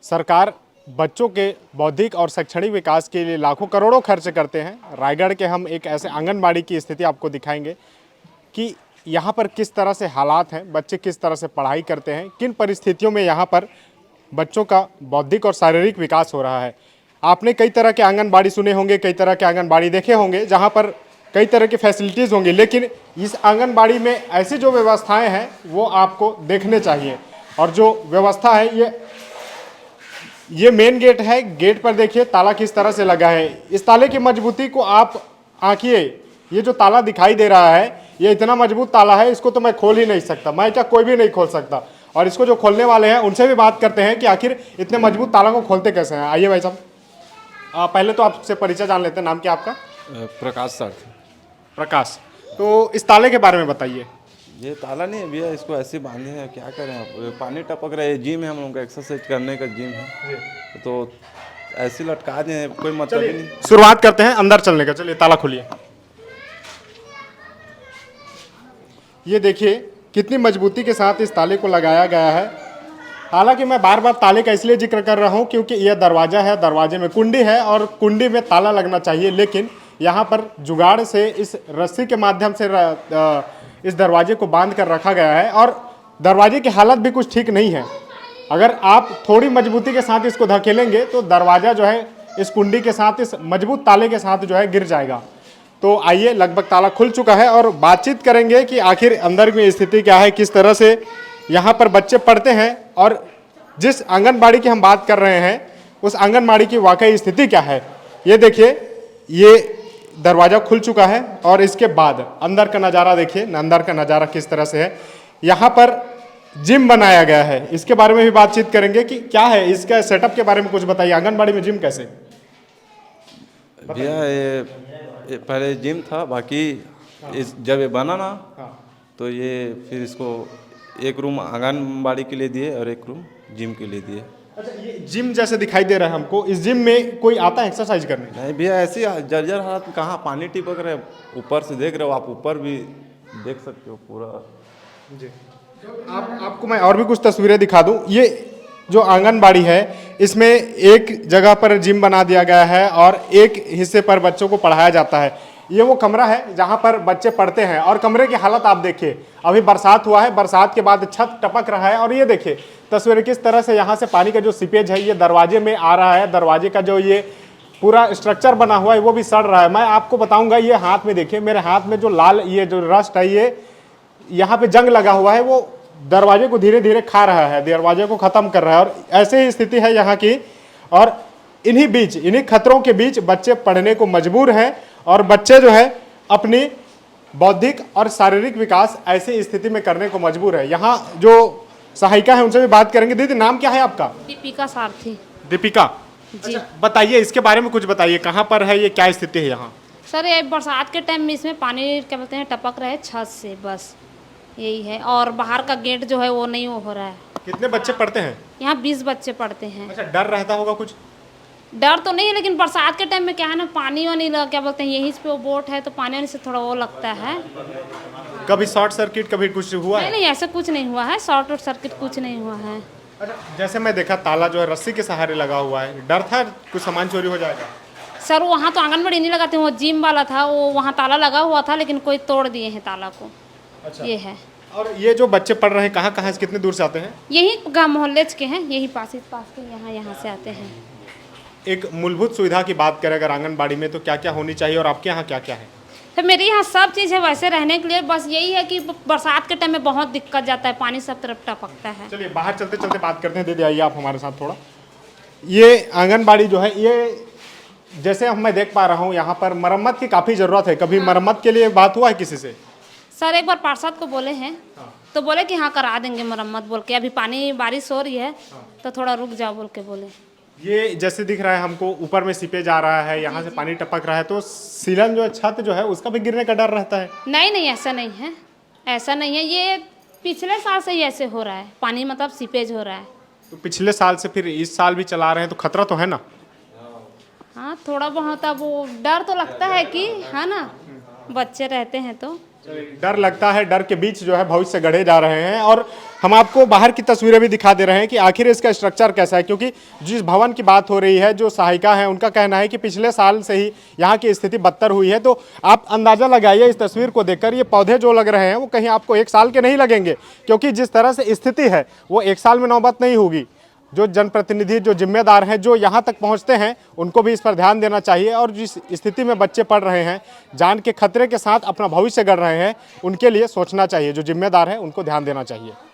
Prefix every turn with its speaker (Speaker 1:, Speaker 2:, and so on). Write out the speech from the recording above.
Speaker 1: सरकार बच्चों के बौद्धिक और शैक्षणिक विकास के लिए लाखों करोड़ों खर्च करते हैं। रायगढ़ के हम एक ऐसे आंगनबाड़ी की स्थिति आपको दिखाएंगे कि यहाँ पर किस तरह से हालात हैं, बच्चे किस तरह से पढ़ाई करते हैं, किन परिस्थितियों में यहाँ पर बच्चों का बौद्धिक और शारीरिक विकास हो रहा है। आपने कई तरह के आंगनबाड़ी सुने होंगे, कई तरह के आंगनबाड़ी देखे होंगे जहाँ पर कई तरह की फैसिलिटीज़ होंगी, लेकिन इस आंगनबाड़ी में ऐसी जो व्यवस्थाएं हैं वो आपको देखने चाहिए। और जो व्यवस्था है ये मेन गेट है। गेट पर देखिए ताला किस तरह से लगा है। इस ताले की मजबूती को आप आंकिए। ये जो ताला दिखाई दे रहा है ये इतना मजबूत ताला है, इसको तो मैं खोल ही नहीं सकता, मैं क्या कोई भी नहीं खोल सकता। और इसको जो खोलने वाले हैं उनसे भी बात करते हैं कि आखिर इतने मजबूत ताला को खोलते कैसे हैं। आइए भाई साहब, पहले तो आपसे परिचय जान लेते हैं। नाम क्या आपका?
Speaker 2: प्रकाश सर।
Speaker 1: प्रकाश। तो इस ताले के बारे में बताइए।
Speaker 2: ये ताला नहीं है भैया, इसको ऐसे बांधे हैं, क्या करें आप। पानी टपक रहा है, जिम है हम लोग का, एक्सरसाइज करने का जिम है, तो ऐसे लटका दें, कोई मतलब ही नहीं।
Speaker 1: शुरुआत करते हैं अंदर चलने का। चलिए ताला खोलिए। ये देखिए कितनी मजबूती के साथ इस ताले को लगाया गया है। हालांकि मैं बार बार ताले का इसलिए जिक्र कर रहा हूँ क्योंकि यह दरवाज़ा है, दरवाजे में कुंडी है और कुंडी में ताला लगना चाहिए, लेकिन यहाँ पर जुगाड़ से इस रस्सी के माध्यम से इस दरवाजे को बांध कर रखा गया है। और दरवाजे की हालत भी कुछ ठीक नहीं है। अगर आप थोड़ी मजबूती के साथ इसको धकेलेंगे तो दरवाज़ा जो है इस कुंडी के साथ, इस मजबूत ताले के साथ जो है गिर जाएगा। तो आइए, लगभग ताला खुल चुका है और बातचीत करेंगे कि आखिर अंदर की स्थिति क्या है, किस तरह से यहाँ पर बच्चे पढ़ते हैं और जिस आंगनबाड़ी की हम बात कर रहे हैं उस आंगनबाड़ी की वाकई स्थिति क्या है। ये देखिए, ये दरवाज़ा खुल चुका है और इसके बाद अंदर का नज़ारा देखिए, अंदर का नज़ारा किस तरह से है। यहाँ पर जिम बनाया गया है, इसके बारे में भी बातचीत करेंगे कि क्या है इसका सेटअप के बारे में कुछ बताइए। आंगनबाड़ी में जिम कैसे?
Speaker 2: भैया ये पहले जिम था, बाकी इस जब ये बना ना तो ये फिर इसको एक रूम आंगनबाड़ी के लिए दिए और एक रूम जिम के लिए दिए।
Speaker 1: अच्छा, ये जिम जैसे दिखाई दे रहा है हमको, इस जिम में कोई आता है एक्सरसाइज करने?
Speaker 2: नहीं भैया, ऐसी जर्जर हालत में कहाँ पानी टिपक रहे, ऊपर से देख रहे हो आप, ऊपर भी देख सकते हो पूरा।
Speaker 1: जी, आपको मैं और भी कुछ तस्वीरें दिखा दूं। ये जो आंगनबाड़ी है इसमें एक जगह पर जिम बना दिया गया है और एक हिस्से पर बच्चों को पढ़ाया जाता है। ये वो कमरा है जहां पर बच्चे पढ़ते हैं और कमरे की हालत आप देखिए। अभी बरसात हुआ है, बरसात के बाद छत टपक रहा है और ये देखिए तस्वीर किस तरह से यहाँ से पानी का जो सीपेज है ये दरवाजे में आ रहा है। दरवाजे का जो ये पूरा स्ट्रक्चर बना हुआ है वो भी सड़ रहा है। मैं आपको बताऊंगा, ये हाथ में देखिए, मेरे हाथ में जो लाल ये जो रस्ट है, ये यहाँ पे जंग लगा हुआ है, वो दरवाजे को धीरे धीरे खा रहा है, दरवाजे को खत्म कर रहा है। और ऐसे ही स्थिति है यहाँ की। और इन्हीं खतरों के बीच बच्चे पढ़ने को मजबूर हैं और बच्चे जो है अपनी बौद्धिक और शारीरिक विकास ऐसी स्थिति में करने को मजबूर है। यहाँ जो सहायिका है उनसे भी बात करेंगे। दीदी, नाम क्या है आपका?
Speaker 3: दीपिका सारथी।
Speaker 1: दीपिका
Speaker 3: जी।
Speaker 1: अच्छा, बताइए इसके बारे में कुछ बताइए, कहाँ पर है ये, क्या स्थिति है यहाँ?
Speaker 3: सर, ये बरसात के टाइम में इसमें पानी क्या बोलते हैं टपक रहा है छत से, बस यही है। और बाहर का गेट जो है वो नहीं हो रहा है।
Speaker 1: कितने बच्चे पढ़ते हैं
Speaker 3: यहाँ 20 बच्चे पढ़ते हैं।
Speaker 1: अच्छा, डर रहता होगा कुछ?
Speaker 3: डर तो नहीं है, लेकिन बरसात के टाइम में क्या है ना, पानी वानी क्या बोलते हैं, यहीं पे वो बोट है तो पानी वानी से थोड़ा वो लगता है।
Speaker 1: कभी शॉर्ट सर्किट, कभी कुछ हुआ है?
Speaker 3: नहीं, ऐसा कुछ नहीं हुआ है, शॉर्ट और सर्किट कुछ नहीं हुआ है।
Speaker 1: अच्छा, जैसे मैं देखा ताला जो है रस्सी के सहारे लगा हुआ है, डर था कुछ सामान चोरी हो जाएगा?
Speaker 3: सर, वहाँ तो आंगनबाड़ी नहीं लगाते, वो जिम वाला था, वो वहाँ ताला लगा हुआ था, लेकिन कोई तोड़ दिए हैं ताला को।
Speaker 1: अच्छा,
Speaker 3: ये है।
Speaker 1: और ये जो बच्चे पढ़ रहे हैं कहाँ से, कितने दूर से आते हैं?
Speaker 3: यही गाँव मोहल्ले के हैं, यही पास के, यहाँ से आते हैं।
Speaker 1: एक मूलभूत सुविधा की बात करें अगर आंगनबाड़ी में, तो क्या क्या होनी चाहिए और आपके यहाँ क्या क्या है?
Speaker 3: तो मेरे यहाँ सब चीज़ है वैसे रहने के लिए, बस यही है कि बरसात के टाइम में बहुत दिक्कत जाता है, पानी सब तरफ टपकता है।
Speaker 1: चलिए बाहर चलते चलते बात करते हैं। दीदी आइए आप हमारे साथ थोड़ा। ये आंगनबाड़ी जो है, ये जैसे मैं देख पा रहा हूँ यहाँ पर मरम्मत की काफ़ी ज़रूरत है। कभी मरम्मत के लिए बात हुआ है किसी से?
Speaker 3: सर, एक बार पार्षद को बोले हैं तो बोले कि हाँ करा देंगे मरम्मत बोल के, अभी पानी बारिश हो रही है तो थोड़ा रुक जाओ बोल के बोले।
Speaker 1: ये जैसे दिख रहा है हमको, ऊपर में सीपेज आ रहा है, यहाँ से पानी टपक रहा है, तो सीलन जो है, छत जो है, उसका भी गिरने का डर रहता है?
Speaker 3: नहीं, ऐसा नहीं है, ऐसा नहीं है। ये पिछले साल से ही ऐसे हो रहा है, पानी मतलब सीपेज हो रहा है।
Speaker 1: तो पिछले साल से फिर इस साल भी चला रहे हैं तो खतरा तो है ना?
Speaker 3: हाँ, थोड़ा बहुत अब वो डर तो लगता है कि, है ना। बच्चे रहते हैं तो
Speaker 1: डर लगता है, डर के बीच जो है भविष्य गढ़े जा रहे हैं। और हम आपको बाहर की तस्वीरें भी दिखा दे रहे हैं कि आखिर इसका स्ट्रक्चर कैसा है, क्योंकि जिस भवन की बात हो रही है, जो सहायिका है उनका कहना है कि पिछले साल से ही यहाँ की स्थिति बदतर हुई है। तो आप अंदाजा लगाइए इस तस्वीर को देखकर, ये पौधे जो लग रहे हैं वो कहीं आपको 1 साल के नहीं लगेंगे, क्योंकि जिस तरह से स्थिति है वो 1 साल में नौबत नहीं होगी। जो जनप्रतिनिधि, जो जिम्मेदार हैं, जो यहाँ तक पहुँचते हैं, उनको भी इस पर ध्यान देना चाहिए। और जिस स्थिति में बच्चे पढ़ रहे हैं, जान के खतरे के साथ अपना भविष्य गढ़ रहे हैं, उनके लिए सोचना चाहिए। जो जिम्मेदार है उनको ध्यान देना चाहिए।